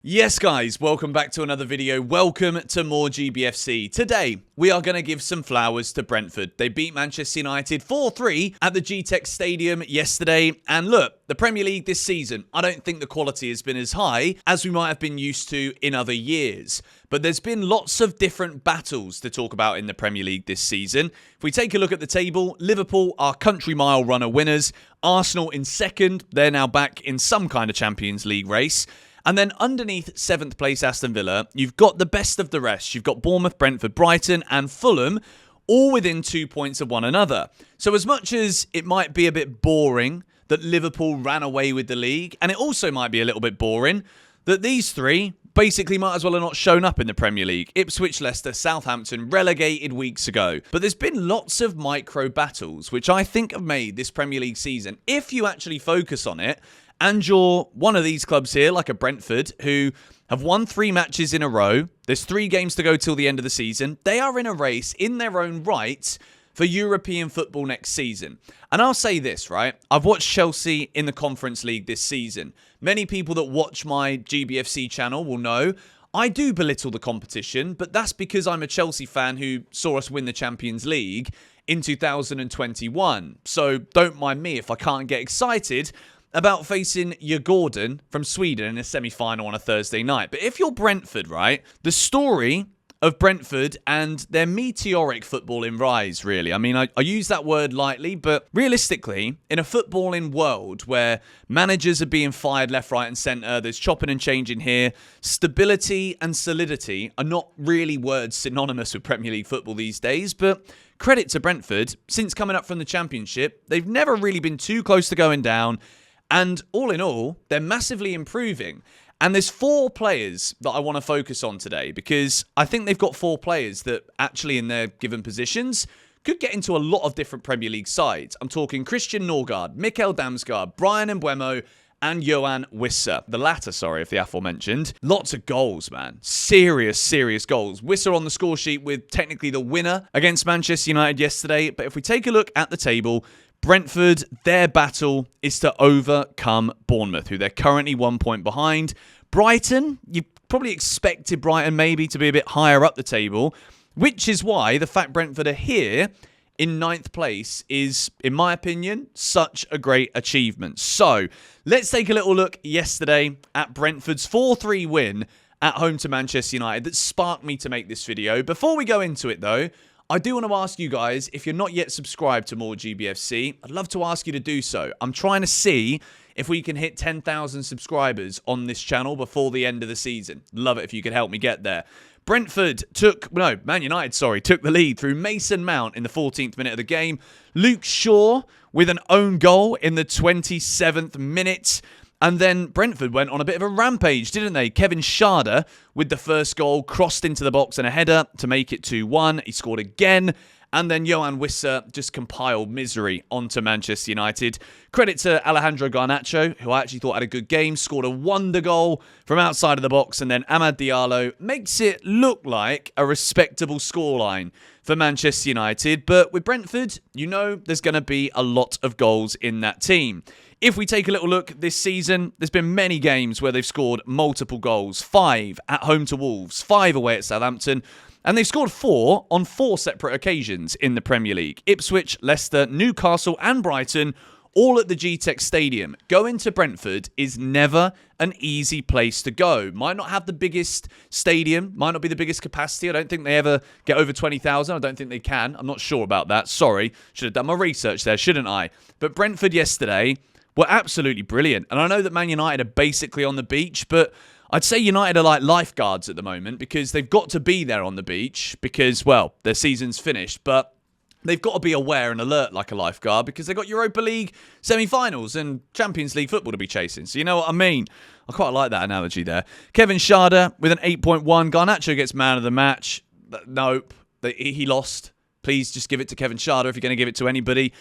Yes guys, welcome back to another video. Welcome to More GBFC. Today, we are going to give some flowers to Brentford. They beat Manchester United 4-3 at the Gtech Stadium yesterday. And look, the Premier League this season, I don't think the quality has been as high as we might have been used to in other years. But there's been lots of different battles to talk about in the Premier League this season. If we take a look at the table, Liverpool are country mile runner winners. Arsenal in second. They're now back in some kind of Champions League race. And then underneath 7th place Aston Villa, you've got the best of the rest. You've got Bournemouth, Brentford, Brighton and Fulham all within 2 points of one another. So as much as it might be a bit boring that Liverpool ran away with the league, and it also might be a little bit boring that these three basically might as well have not shown up in the Premier League. Ipswich, Leicester, Southampton relegated weeks ago. But there's been lots of micro battles, which I think have made this Premier League season, if you actually focus on it, and you're one of these clubs here, like a Brentford, who have won 3 matches in a row. There's 3 games to go till the end of the season. They are in a race in their own right for European football next season. And I'll say this, right? I've watched Chelsea in the Conference League this season. Many people that watch my GBFC channel will know I do belittle the competition, but that's because I'm a Chelsea fan who saw us win the Champions League in 2021. So don't mind me if I can't get excited about facing Djurgården from Sweden in a semi-final on a Thursday night. But if you're Brentford, right, the story of Brentford and their meteoric footballing rise, really. I mean, I use that word lightly, but realistically, in a footballing world where managers are being fired left, right and centre, there's chopping and changing here, stability and solidity are not really words synonymous with Premier League football these days, but credit to Brentford, since coming up from the Championship, they've never really been too close to going down. And all in all, they're massively improving. And there's 4 players that I want to focus on today because I think they've got 4 players that actually in their given positions could get into a lot of different Premier League sides. I'm talking Christian Nørgaard, Mikkel Damsgaard, Bryan Mbeumo and Yoane Wissa. The latter, sorry, if the aforementioned. Lots of goals, man. Serious goals. Wissa on the score sheet with technically the winner against Manchester United yesterday. But if we take a look at the table, Brentford, their battle is to overcome Bournemouth, who they're currently 1 point behind. Brighton, you probably expected Brighton maybe to be a bit higher up the table, which is why the fact Brentford are here in 9th place is, in my opinion, such a great achievement. So, let's take a little look yesterday at Brentford's 4-3 win at home to Manchester United that sparked me to make this video. Before we go into it though, I do want to ask you guys, if you're not yet subscribed to More GBFC, I'd love to ask you to do so. I'm trying to see if we can hit 10,000 subscribers on this channel before the end of the season. Love it if you could help me get there. Man United took the lead through Mason Mount in the 14th minute of the game. Luke Shaw with an own goal in the 27th minute. And then Brentford went on a bit of a rampage, didn't they? Kevin Schade with the first goal, crossed into the box and a header to make it 2-1. He scored again. And then Yoane Wissa just compiled misery onto Manchester United. Credit to Alejandro Garnacho, who I actually thought had a good game, scored a wonder goal from outside of the box. And then Amad Diallo makes it look like a respectable scoreline for Manchester United. But with Brentford, you know there's going to be a lot of goals in that team. If we take a little look this season, there's been many games where they've scored multiple goals. 5 at home to Wolves, 5 away at Southampton. And they've scored 4 on 4 separate occasions in the Premier League. Ipswich, Leicester, Newcastle and Brighton, all at the Gtech Stadium. Going to Brentford is never an easy place to go. Might not have the biggest stadium, might not be the biggest capacity. I don't think they ever get over 20,000. I don't think they can. I'm not sure about that. Sorry. Should have done my research there, shouldn't I? But Brentford yesterday were absolutely brilliant. And I know that Man United are basically on the beach, but I'd say United are like lifeguards at the moment because they've got to be there on the beach because, well, their season's finished, but they've got to be aware and alert like a lifeguard because they've got Europa League semi-finals and Champions League football to be chasing. So you know what I mean? I quite like that analogy there. Kevin Schade with an 8.1. Garnacho gets man of the match. Nope. He lost. Please just give it to Kevin Schade if you're going to give it to anybody.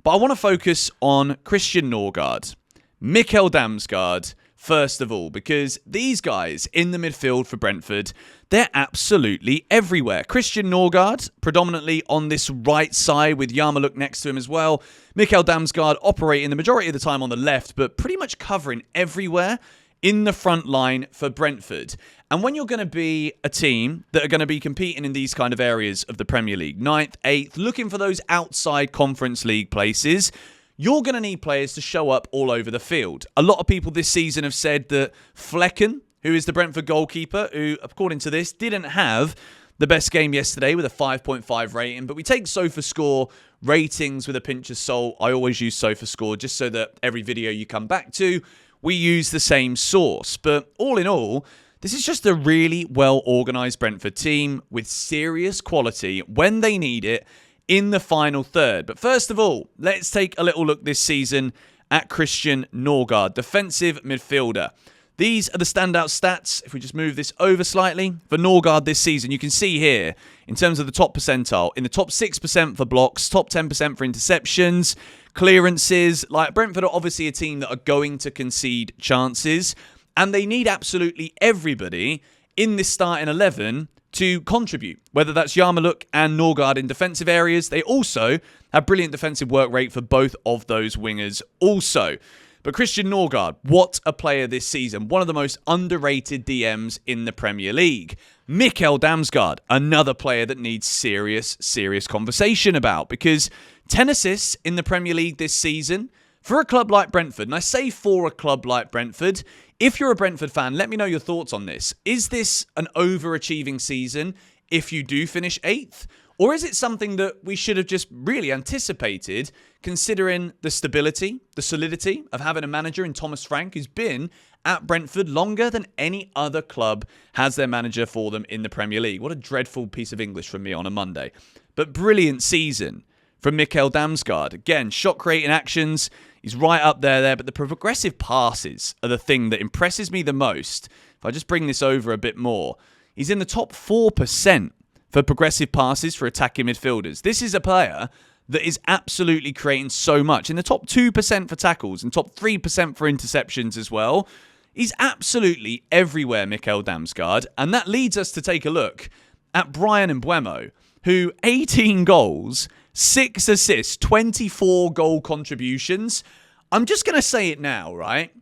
But I want to focus on Christian Nørgaard, Mikkel Damsgaard, first of all, because these guys in the midfield for Brentford, they're absolutely everywhere. Christian Nørgaard, predominantly on this right side with Yarmouk next to him as well. Mikkel Damsgaard operating the majority of the time on the left, but pretty much covering everywhere in the front line for Brentford. And when you're going to be a team that are going to be competing in these kind of areas of the Premier League, 9th, 8th, looking for those outside Conference League places, you're going to need players to show up all over the field. A lot of people this season have said that Flecken, who is the Brentford goalkeeper, who, according to this, didn't have the best game yesterday with a 5.5 rating, but we take SofaScore ratings with a pinch of salt. I always use SofaScore just so that every video you come back to, we use the same source. But all in all, this is just a really well-organised Brentford team with serious quality when they need it in the final third. But first of all, let's take a little look this season at Christian Nørgaard, defensive midfielder. These are the standout stats. If we just move this over slightly, for Nørgaard this season, you can see here, in terms of the top percentile, in the top 6% for blocks, top 10% for interceptions, clearances. Like, Brentford are obviously a team that are going to concede chances, and they need absolutely everybody in this starting 11 to contribute, whether that's Yarmulke and Nørgaard in defensive areas. They also have brilliant defensive work rate for both of those wingers also. But Christian Nørgaard, what a player this season. One of the most underrated DMs in the Premier League. Mikkel Damsgaard, another player that needs serious conversation about, because 10 assists in the Premier League this season for a club like Brentford. And I say for a club like Brentford, if you're a Brentford fan, let me know your thoughts on this. Is this an overachieving season if you do finish 8th? Or is it something that we should have just really anticipated, considering the stability, the solidity of having a manager in Thomas Frank who's been at Brentford longer than any other club has their manager for them in the Premier League? What a dreadful piece of English from me on a Monday. But brilliant season from Mikkel Damsgaard. Again, shot-creating actions, he's right up there, but the progressive passes are the thing that impresses me the most. If I just bring this over a bit more, he's in the top 4% for progressive passes for attacking midfielders. This is a player that is absolutely creating so much. In the top 2% for tackles and top 3% for interceptions as well. He's absolutely everywhere, Mikkel Damsgaard. And that leads us to take a look at Bryan Mbeumo, who 18 goals, 6 assists, 24 goal contributions. I'm just going to say it now, right?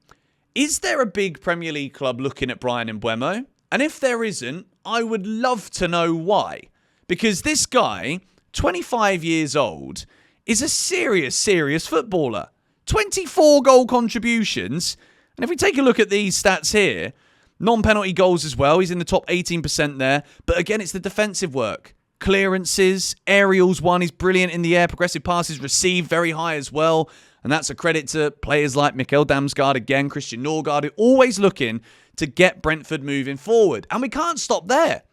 Is there a big Premier League club looking at Bryan Mbeumo? And if there isn't, I would love to know why. Because this guy, 25 years old, is a serious footballer. 24 goal contributions. And if we take a look at these stats here, non-penalty goals as well. He's in the top 18% there. But again, it's the defensive work. Clearances, aerials won. He's brilliant in the air. Progressive passes received very high as well. And that's a credit to players like Mikkel Damsgaard, again, Christian Nørgaard, who always looking to get Brentford moving forward. And we can't stop there,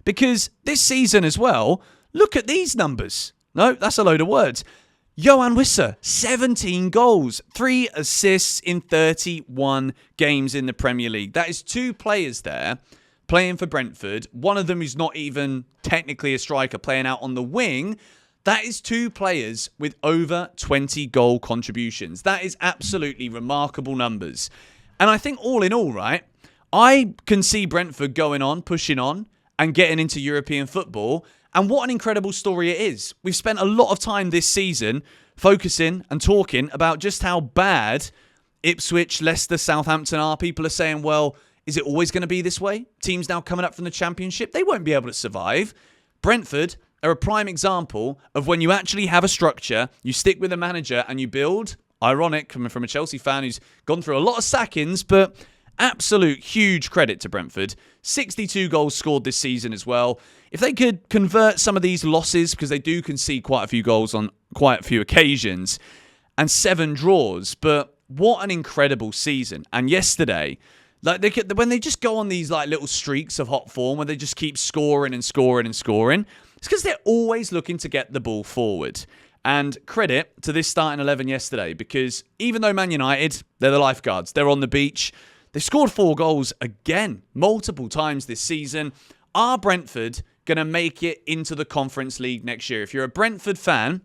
because this season as well, look at these numbers. No, that's a load of words. Yoane Wissa, 17 goals, 3 assists in 31 games in the Premier League. That is 2 players there playing for Brentford. One of them who's not even technically a striker, playing out on the wing. That is 2 players with over 20 goal contributions. That is absolutely remarkable numbers. And I think all in all, right, I can see Brentford going on, pushing on, and getting into European football. And what an incredible story it is. We've spent a lot of time this season focusing and talking about just how bad Ipswich, Leicester, Southampton are. People are saying, well, is it always going to be this way? Teams now coming up from the Championship, they won't be able to survive. Brentford are a prime example of when you actually have a structure, you stick with a manager and you build. Ironic, coming from a Chelsea fan who's gone through a lot of sackings, but absolute huge credit to Brentford. 62 goals scored this season as well. If they could convert some of these losses, because they do concede quite a few goals on quite a few occasions, and 7 draws, but what an incredible season. And yesterday, like when they just go on these like little streaks of hot form where they just keep scoring and scoring and scoring, it's because they're always looking to get the ball forward. And credit to this starting 11 yesterday, because even though Man United, they're the lifeguards, they're on the beach, they scored 4 goals again, multiple times this season. Are Brentford going to make it into the Conference League next year? If you're a Brentford fan,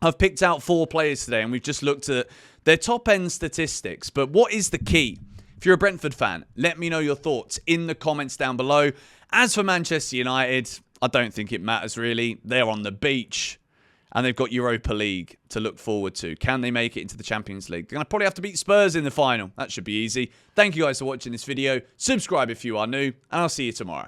I've picked out 4 players today and we've just looked at their top-end statistics. But what is the key? If you're a Brentford fan, let me know your thoughts in the comments down below. As for Manchester United, I don't think it matters really. They're on the beach. and they've got Europa League to look forward to. Can they make it into the Champions League? They're going to probably have to beat Spurs in the final. That should be easy. Thank you guys for watching this video. Subscribe if you are new, and I'll see you tomorrow.